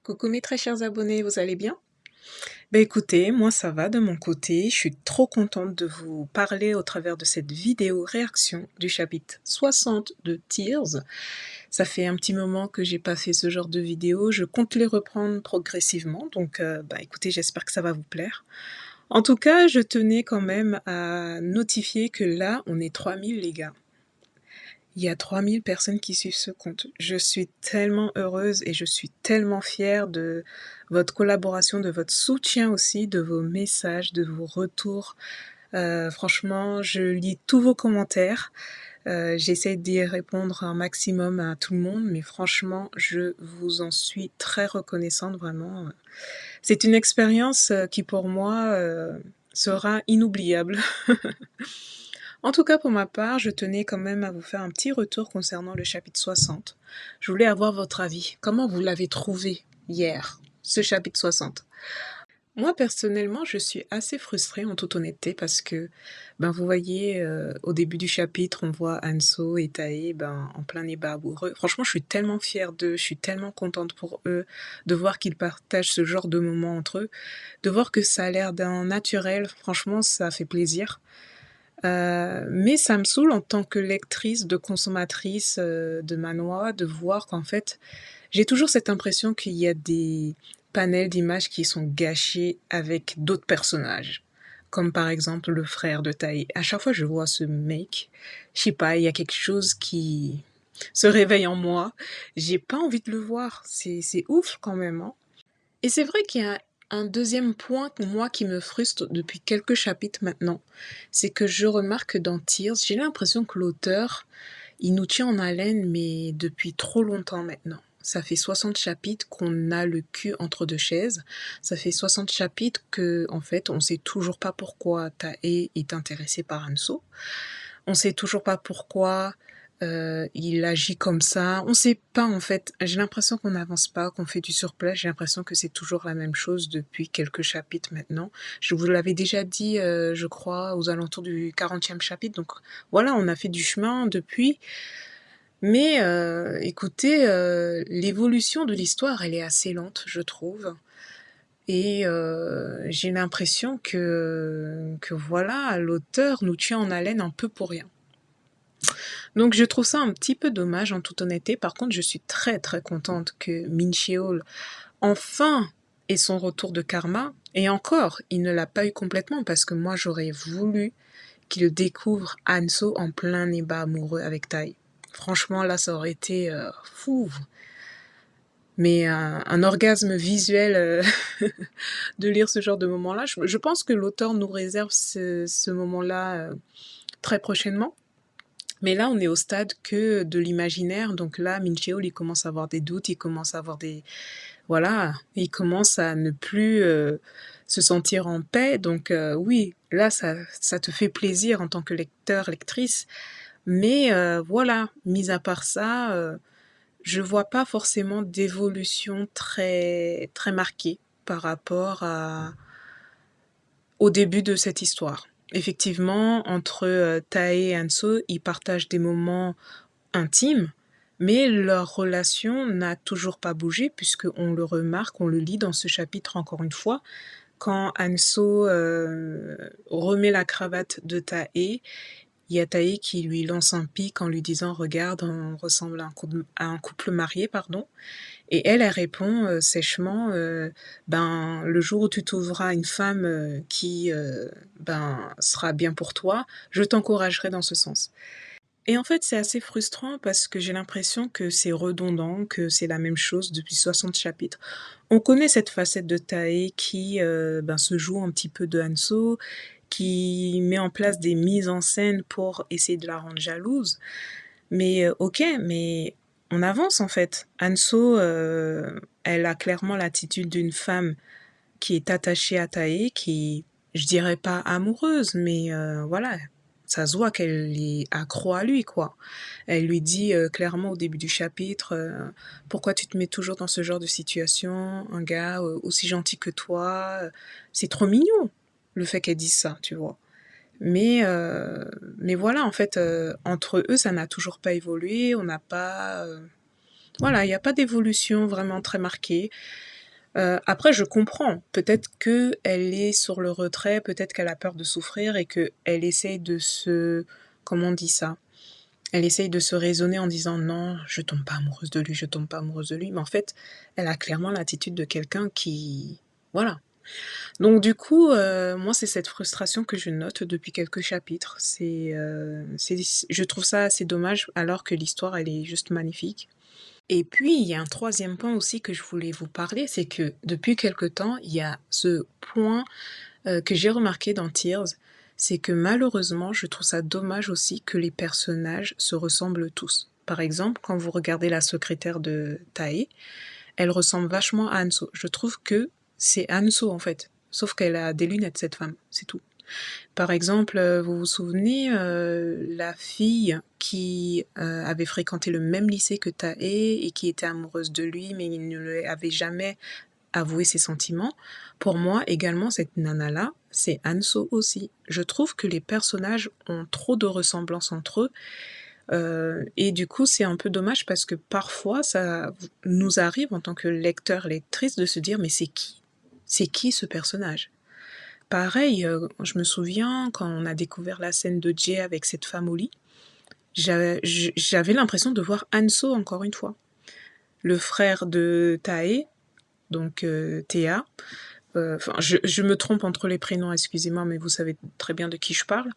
Coucou mes très chers abonnés, vous allez bien? Ben écoutez, moi ça va de mon côté, je suis trop contente de vous parler au travers de cette vidéo réaction du chapitre 60 de Tears. Ça fait un petit moment que j'ai pas fait ce genre de vidéo, je compte les reprendre progressivement, donc bah écoutez, j'espère que ça va vous plaire. En tout cas, je tenais quand même à notifier que là, on est 3000 les gars. Il y a 3000 personnes qui suivent ce compte. Je suis tellement heureuse et je suis tellement fière de votre collaboration, de votre soutien aussi, de vos messages, de vos retours. Franchement, je lis tous vos commentaires. J'essaie d'y répondre un maximum à tout le monde, mais franchement, je vous en suis très reconnaissante, vraiment. C'est une expérience qui pour moi sera inoubliable. En tout cas, pour ma part, je tenais quand même à vous faire un petit retour concernant le chapitre 60. Je voulais avoir votre avis. Comment vous l'avez trouvé hier, ce chapitre 60? Moi, personnellement, je suis assez frustrée en toute honnêteté parce que, ben, vous voyez, au début du chapitre, on voit Hanso et Tae, ben, en plein débat amoureux. Franchement, je suis tellement fière d'eux, je suis tellement contente pour eux, de voir qu'ils partagent ce genre de moments entre eux, de voir que ça a l'air d'un naturel. Franchement, ça fait plaisir. Mais ça me saoule en tant que lectrice, de consommatrice de manhwa, de voir qu'en fait, j'ai toujours cette impression qu'il y a des panels d'images qui sont gâchés avec d'autres personnages. Comme par exemple le frère de Tae. À chaque fois que je vois ce mec, je sais pas, il y a quelque chose qui se réveille en moi. J'ai pas envie de le voir. C'est ouf quand même, hein. Et c'est vrai qu'il y a un deuxième point, moi, qui me frustre depuis quelques chapitres maintenant, c'est que je remarque que dans Tears, j'ai l'impression que l'auteur, il nous tient en haleine, mais depuis trop longtemps maintenant. Ça fait 60 chapitres qu'on a le cul entre deux chaises. Ça fait 60 chapitres que, en fait, on sait toujours pas pourquoi Tae est intéressé par Hanso. On sait toujours pas pourquoi il agit comme ça. On sait pas en fait. J'ai l'impression qu'on n'avance pas, qu'on fait du surplace. J'ai l'impression que c'est toujours la même chose depuis quelques chapitres maintenant. Je vous l'avais déjà dit, je crois, aux alentours du 40e chapitre. Donc voilà, on a fait du chemin depuis. Mais écoutez, l'évolution de l'histoire, elle est assez lente, je trouve. Et j'ai l'impression que voilà, l'auteur nous tient en haleine un peu pour rien. Donc je trouve ça un petit peu dommage en toute honnêteté. Par contre, je suis très très contente que Min Cheol enfin ait son retour de karma. Et encore, il ne l'a pas eu complètement parce que moi j'aurais voulu qu'il découvre Hanso en plein débat amoureux avec Tai. Franchement, là, ça aurait été fou. Mais un orgasme visuel de lire ce genre de moment-là, je pense que l'auteur nous réserve ce moment-là très prochainement. Mais là, on est au stade que de l'imaginaire. Donc là, Mincheo, il commence à avoir des doutes, il commence à avoir des... Voilà, il commence à ne plus se sentir en paix. Donc oui, là, ça te fait plaisir en tant que lecteur, lectrice. Mais voilà, mis à part ça, je vois pas forcément d'évolution très, très marquée par rapport au début de cette histoire. Effectivement, entre Tae et Hanso, ils partagent des moments intimes, mais leur relation n'a toujours pas bougé puisque on le remarque, on le lit dans ce chapitre encore une fois, quand Hanso remet la cravate de Tae, il y a Tae qui lui lance un pic en lui disant regarde, on ressemble à un couple marié, pardon. Et elle répond sèchement ben le jour où tu trouveras une femme qui ben sera bien pour toi, je t'encouragerai dans ce sens. Et en fait, c'est assez frustrant parce que j'ai l'impression que c'est redondant, que c'est la même chose depuis 60 chapitres. On connaît cette facette de Tae qui ben, se joue un petit peu de Hanso, qui met en place des mises en scène pour essayer de la rendre jalouse. Mais ok, mais on avance en fait. Hanso, elle a clairement l'attitude d'une femme qui est attachée à Tae, qui, je dirais pas amoureuse, mais voilà, ça se voit qu'elle est accro à lui, quoi. Elle lui dit clairement au début du chapitre, pourquoi tu te mets toujours dans ce genre de situation, un gars aussi gentil que toi, c'est trop mignon, le fait qu'elle dise ça, tu vois. Mais voilà, en fait, entre eux, ça n'a toujours pas évolué, on n'a pas Voilà, il n'y a pas d'évolution vraiment très marquée. Après, je comprends. Peut-être qu'elle est sur le retrait, peut-être qu'elle a peur de souffrir et qu'elle essaye de se... Comment on dit ça? Elle essaye de se raisonner en disant non, je tombe pas amoureuse de lui, je tombe pas amoureuse de lui. Mais en fait, elle a clairement l'attitude de quelqu'un qui... Voilà. Donc du coup, moi, c'est cette frustration que je note depuis quelques chapitres. Je trouve ça assez dommage alors que l'histoire, elle est juste magnifique. Et puis, il y a un troisième point aussi que je voulais vous parler, c'est que depuis quelque temps, il y a ce point que j'ai remarqué dans Tears, c'est que malheureusement, je trouve ça dommage aussi que les personnages se ressemblent tous. Par exemple, quand vous regardez la secrétaire de Tae, elle ressemble vachement à Hanso. Je trouve que c'est Hanso en fait, sauf qu'elle a des lunettes cette femme, c'est tout. Par exemple, vous vous souvenez, la fille qui avait fréquenté le même lycée que Tae et qui était amoureuse de lui, mais il ne lui avait jamais avoué ses sentiments. Pour moi, également, cette nana-là, c'est Hanso aussi. Je trouve que les personnages ont trop de ressemblances entre eux. Et du coup, c'est un peu dommage parce que parfois, ça nous arrive en tant que lecteur, lectrice, de se dire mais c'est qui? C'est qui ce personnage? Pareil, je me souviens quand on a découvert la scène de Jay avec cette femme au lit, j'avais l'impression de voir Hanso encore une fois. Le frère de Tae, donc Théa, enfin je me trompe entre les prénoms, excusez-moi, mais vous savez très bien de qui je parle.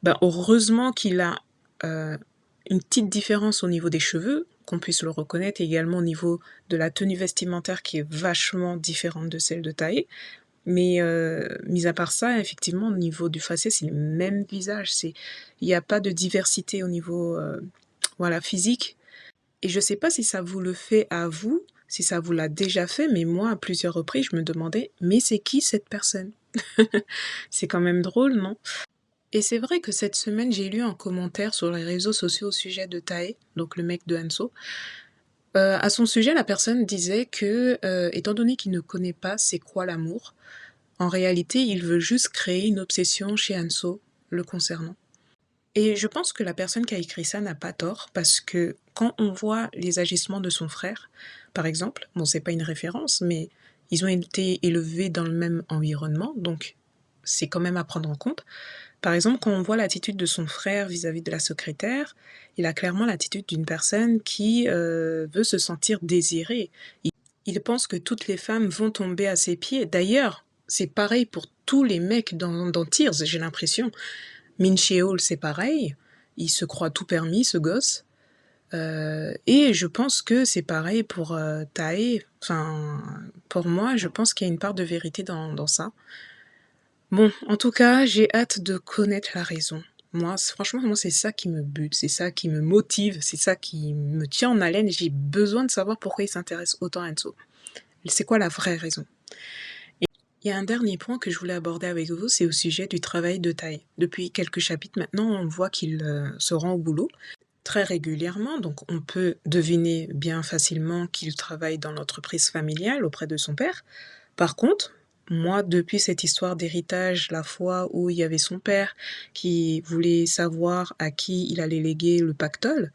Ben, heureusement qu'il a une petite différence au niveau des cheveux, qu'on puisse le reconnaître, et également au niveau de la tenue vestimentaire qui est vachement différente de celle de Tae. Mais mis à part ça, effectivement, au niveau du faciès, c'est le même visage. Il n'y a pas de diversité au niveau voilà, physique. Et je ne sais pas si ça vous le fait à vous, si ça vous l'a déjà fait, mais moi, à plusieurs reprises, je me demandais, mais c'est qui cette personne? C'est quand même drôle, non? Et c'est vrai que cette semaine, j'ai lu un commentaire sur les réseaux sociaux au sujet de Tae, donc le mec de Hanso. À son sujet, la personne disait que, étant donné qu'il ne connaît pas c'est quoi l'amour, en réalité, il veut juste créer une obsession chez Hanso le concernant. Et je pense que la personne qui a écrit ça n'a pas tort, parce que quand on voit les agissements de son frère, par exemple, bon, c'est pas une référence, mais ils ont été élevés dans le même environnement, donc c'est quand même à prendre en compte. Par exemple, quand on voit l'attitude de son frère vis-à-vis de la secrétaire, il a clairement l'attitude d'une personne qui veut se sentir désirée. Il pense que toutes les femmes vont tomber à ses pieds. D'ailleurs, c'est pareil pour tous les mecs dans Tears, j'ai l'impression. Min Cheol, c'est pareil. Il se croit tout permis, ce gosse. Et je pense que c'est pareil pour Tae. Enfin, pour moi, je pense qu'il y a une part de vérité dans ça. Bon, en tout cas, j'ai hâte de connaître la raison. Moi, franchement, moi, c'est ça qui me bute, c'est ça qui me motive, c'est ça qui me tient en haleine. J'ai besoin de savoir pourquoi il s'intéresse autant à Enzo. C'est quoi la vraie raison? Et il y a un dernier point que je voulais aborder avec vous, c'est au sujet du travail de Tae. Depuis quelques chapitres maintenant, on voit qu'il se rend au boulot très régulièrement, donc on peut deviner bien facilement qu'il travaille dans l'entreprise familiale auprès de son père. Par contre, moi, depuis cette histoire d'héritage, la fois où il y avait son père qui voulait savoir à qui il allait léguer le pactole,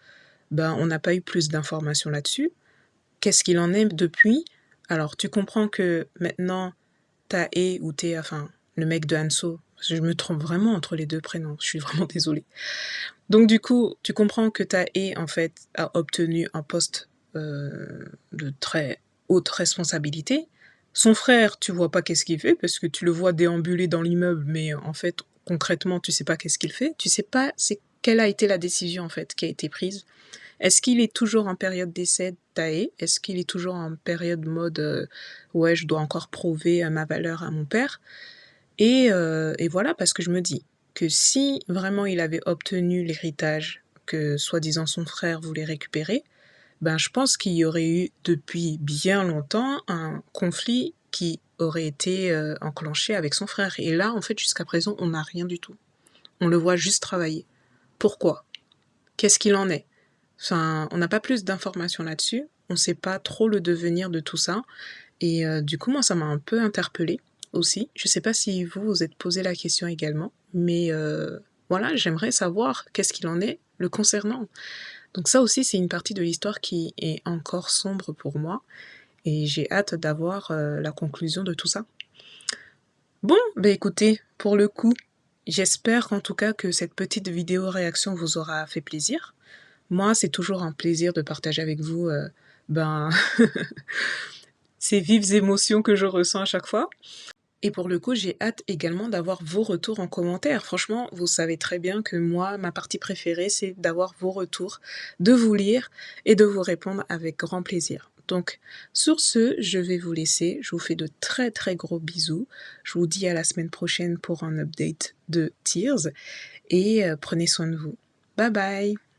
ben on n'a pas eu plus d'informations là-dessus. Qu'est-ce qu'il en est depuis? Alors, tu comprends que maintenant, Tae ou Thea, enfin, le mec de Hanso, je me trompe vraiment entre les deux prénoms, je suis vraiment désolée. Donc du coup, tu comprends que Tae, en fait, a obtenu un poste de très haute responsabilité. Son frère, tu vois pas qu'est-ce qu'il fait, parce que tu le vois déambuler dans l'immeuble, mais en fait, concrètement, tu sais pas qu'est-ce qu'il fait. Tu sais pas quelle a été la décision, en fait, qui a été prise. Est-ce qu'il est toujours en période d'essai, Tae? Est-ce qu'il est toujours en période mode ouais, je dois encore prouver ma valeur à mon père? Et voilà, parce que je me dis que si vraiment il avait obtenu l'héritage que soi-disant son frère voulait récupérer, ben je pense qu'il y aurait eu depuis bien longtemps un conflit qui aurait été enclenché avec son frère. Et là, en fait, jusqu'à présent, on n'a rien du tout. On le voit juste travailler. Pourquoi? Qu'est-ce qu'il en est? Enfin, on n'a pas plus d'informations là-dessus. On ne sait pas trop le devenir de tout ça. Et du coup, moi, ça m'a un peu interpellée aussi. Je ne sais pas si vous vous êtes posé la question également, mais voilà, j'aimerais savoir qu'est-ce qu'il en est le concernant. Donc ça aussi, c'est une partie de l'histoire qui est encore sombre pour moi, et j'ai hâte d'avoir la conclusion de tout ça. Bon, bah écoutez, pour le coup, j'espère en tout cas que cette petite vidéo réaction vous aura fait plaisir. Moi, c'est toujours un plaisir de partager avec vous ben, ces vives émotions que je ressens à chaque fois. Et pour le coup, j'ai hâte également d'avoir vos retours en commentaire. Franchement, vous savez très bien que moi, ma partie préférée, c'est d'avoir vos retours, de vous lire et de vous répondre avec grand plaisir. Donc, sur ce, je vais vous laisser. Je vous fais de très très gros bisous. Je vous dis à la semaine prochaine pour un update de Tears et prenez soin de vous. Bye bye!